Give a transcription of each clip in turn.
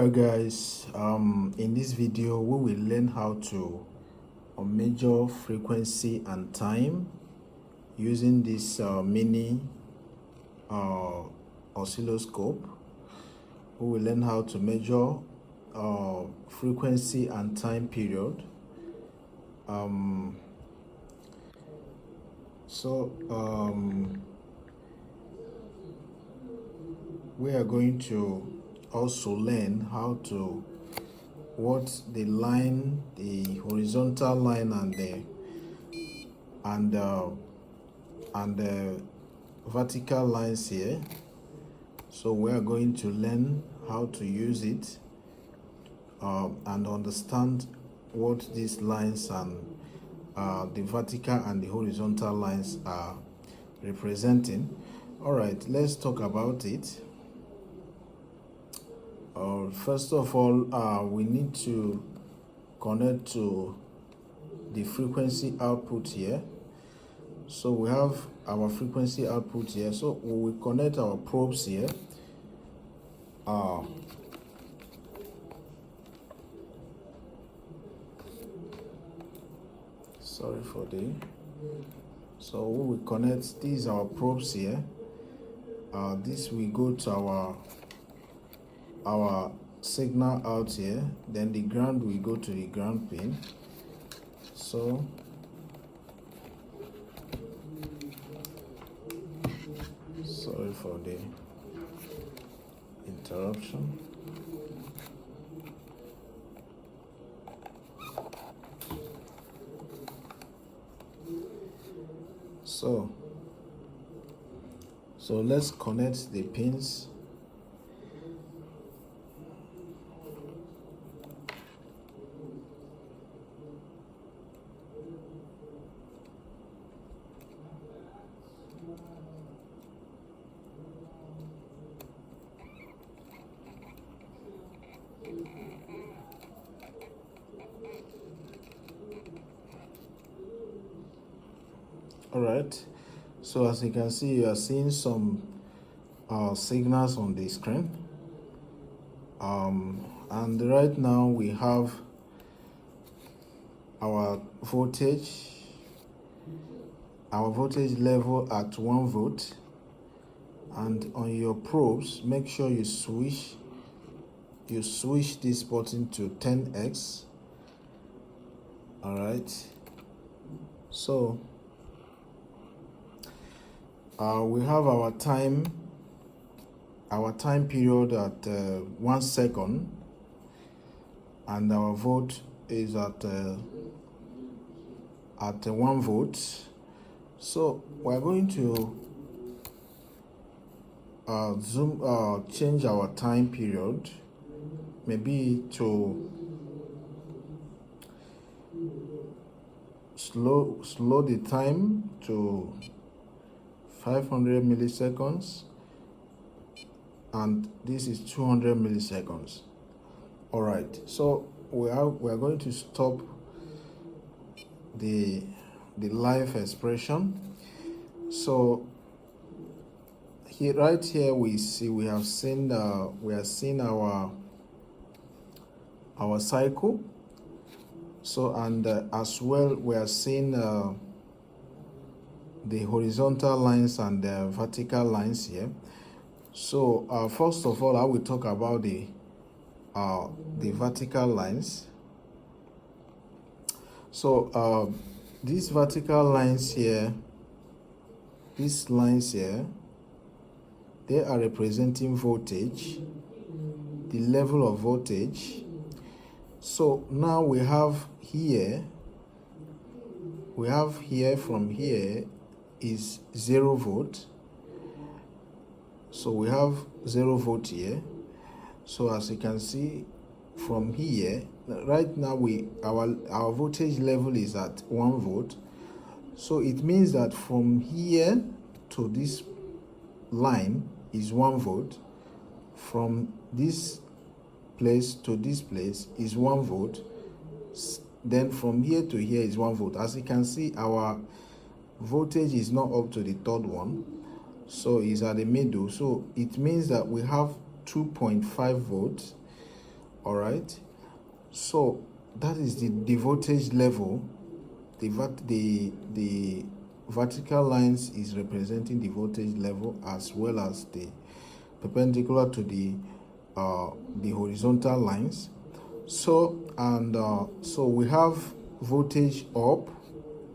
Alright guys, in this video we will learn how to measure frequency and time using this mini oscilloscope. We will learn how to measure frequency and time period. We are going to also learn how to what the line, the horizontal line and the vertical lines here. So we are going to learn how to use it and understand what these lines and the vertical and the horizontal lines are representing. All right, let's talk about it. First of all, we need to connect to the frequency output here. So we have our frequency output here. So we will connect our probes here. Sorry for the. So we will connect these our probes here. This will go to our signal out here, then the ground will go to the ground pin. So sorry for the interruption. So let's connect the pins. All right, so as you can see, you are seeing some signals on the screen, and right now we have our voltage level at 1 volt, and on your probes, make sure you switch this button to 10x. All right, so we have our time period at 1 second, and our volt is at 1 volt. So we're going to change our time period, maybe to slow the time to 500 milliseconds, and this is 200 milliseconds. All right, so we are going to stop the live expression. So here, right here, we are seeing our cycle. So, and as well, we are seeing the horizontal lines and the vertical lines here. So first of all, I will talk about the vertical lines. So these vertical lines here, these lines here, they are representing voltage, the level of voltage. So now we have here from here is 0 volt. So we have 0 volt here. So as you can see from here, right now our voltage level is at 1 volt. So it means that from here to this line is 1 volt. From this place to this place is 1 volt. Then from here to here is 1 volt. As you can see, our voltage is not up to the third one, so it's at the middle. So it means that we have 2.5 volts All right, so that is the voltage level. The vertical lines is representing the voltage level, as well as the perpendicular to the horizontal lines. So so we have voltage up,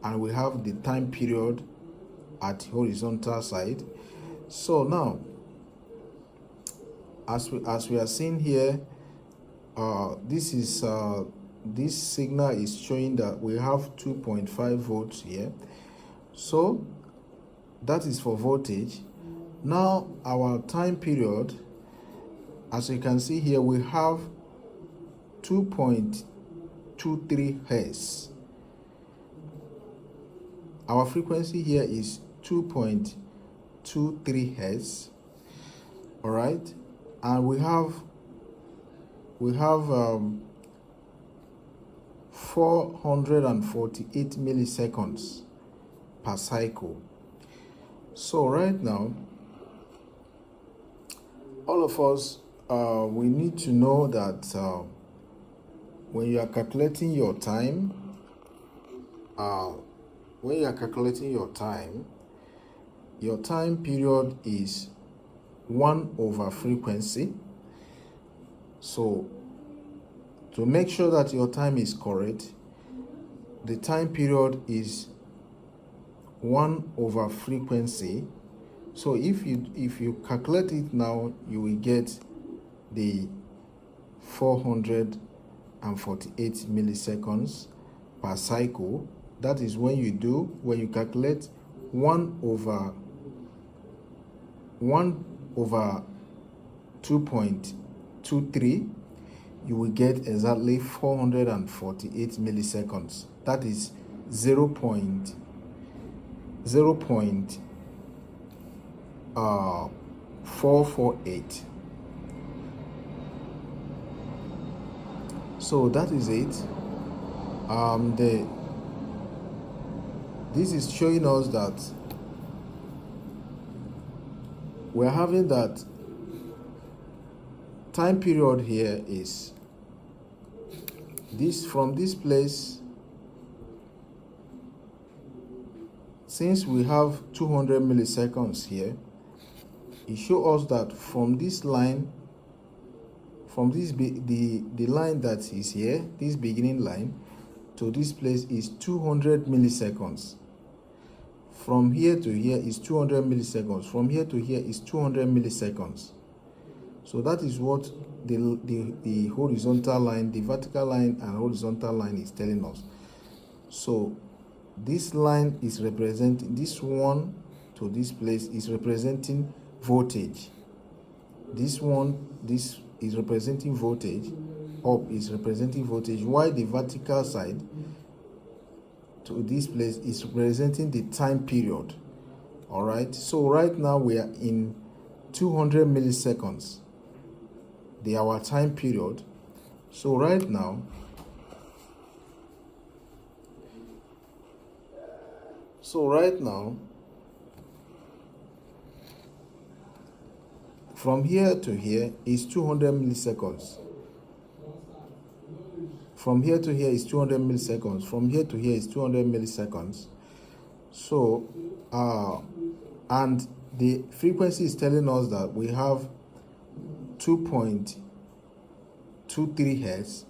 and we have the time period at horizontal side. So now, as we are seeing here, this is this signal is showing that we have 2.5 volts here. So that is for voltage. Now our time period, as you can see here, we have 2.23 hertz. Our frequency here is 2.23 hertz. All right, and we have 448 milliseconds per cycle. So right now, all of us, we need to know that when you are calculating your time, your time period is 1 over frequency. So to make sure that your time is correct, the time period is 1 over frequency. So if you calculate it now, you will get the 448 milliseconds per cycle. That is when you calculate 1 over 2.23, you will get exactly 448 milliseconds. That is 0.448. So that is it. This is showing us that we're having that time period here is this, from this place. Since we have 200 milliseconds here, it shows us that from this line, from this the line that is here, this beginning line, to this place is 200 milliseconds. From here to here is 200 milliseconds. From here to here is 200 milliseconds. So that is what the horizontal line, the vertical line and horizontal line is telling us. So this line is representing, this one to this place is representing voltage. This is representing voltage. Up is representing voltage, while the vertical side to this place is representing the time period. All right, so right now we are in 200 milliseconds, our time period. So right now, from here to here is 200 milliseconds. From here to here is 200 milliseconds. From here to here is 200 milliseconds. So, and the frequency is telling us that we have 2.23 hertz.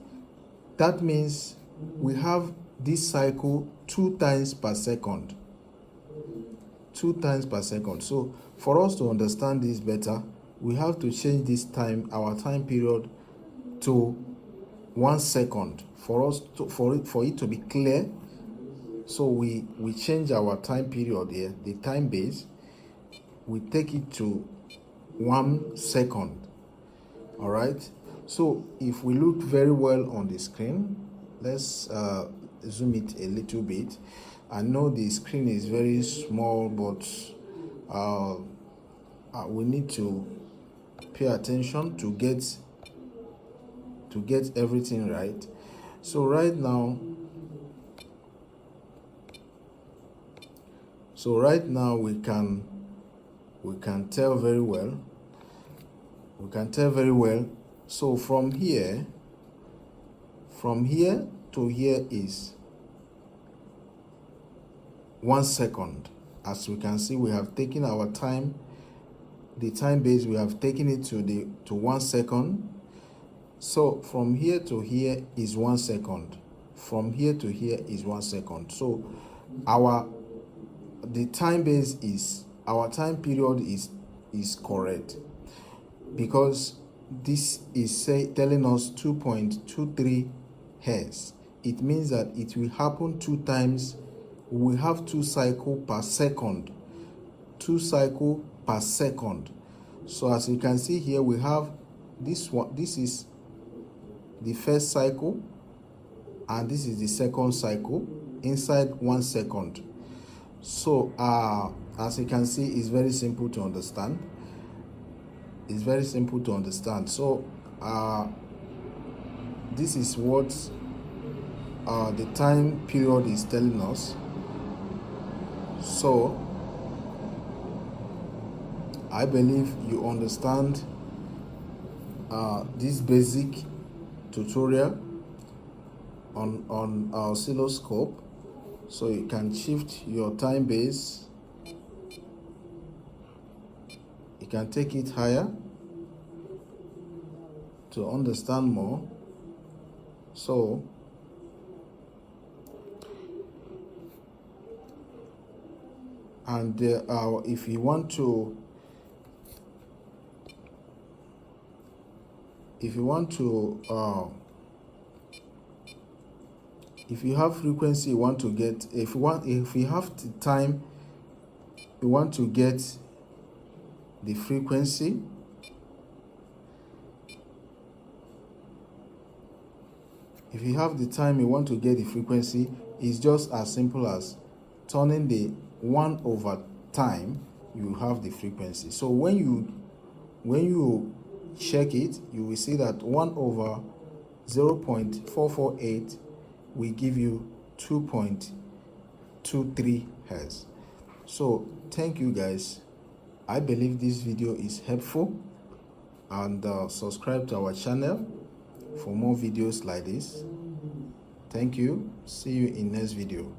That means we have this cycle 2 times per second. 2 times per second. So, for us to understand this better, we have to change this time, our time period, to 1 second for us to for it to be clear. So we change our time period here, the time base, we take it to 1 second. All right, so if we look very well on the screen, let's zoom it a little bit. I know the screen is very small, but we need to pay attention to get everything right. So right now we can tell very well. So from here From here to here is 1 second. As we can see, we have taken our time, the time base, we have taken it to 1 second. So from here to here is 1 second. From here to here is 1 second. So the time base is, our time period is correct, because this is telling us 2.23 hertz. It means that it will happen 2 times. We have 2 cycles per second. 2 cycles per second. So as you can see here, we have this one. This is the first cycle, and this is the second cycle inside 1 second. So as you can see, it's very simple to understand. It's very simple to understand. So this is what the time period is telling us. So I believe you understand this basic tutorial on oscilloscope. So you can shift your time base, you can take it higher to understand more. So and if you want to if you have frequency you want to get, if you have the time you want to get the frequency, if you have the time you want to get the frequency, it's just as simple as turning the 1 over time, you have the frequency. So when you check it, you will see that 1 over 0.448 will give you 2.23 hertz. So thank you guys. I believe this video is helpful, and subscribe to our channel for more videos like this. Thank you. See you in next video.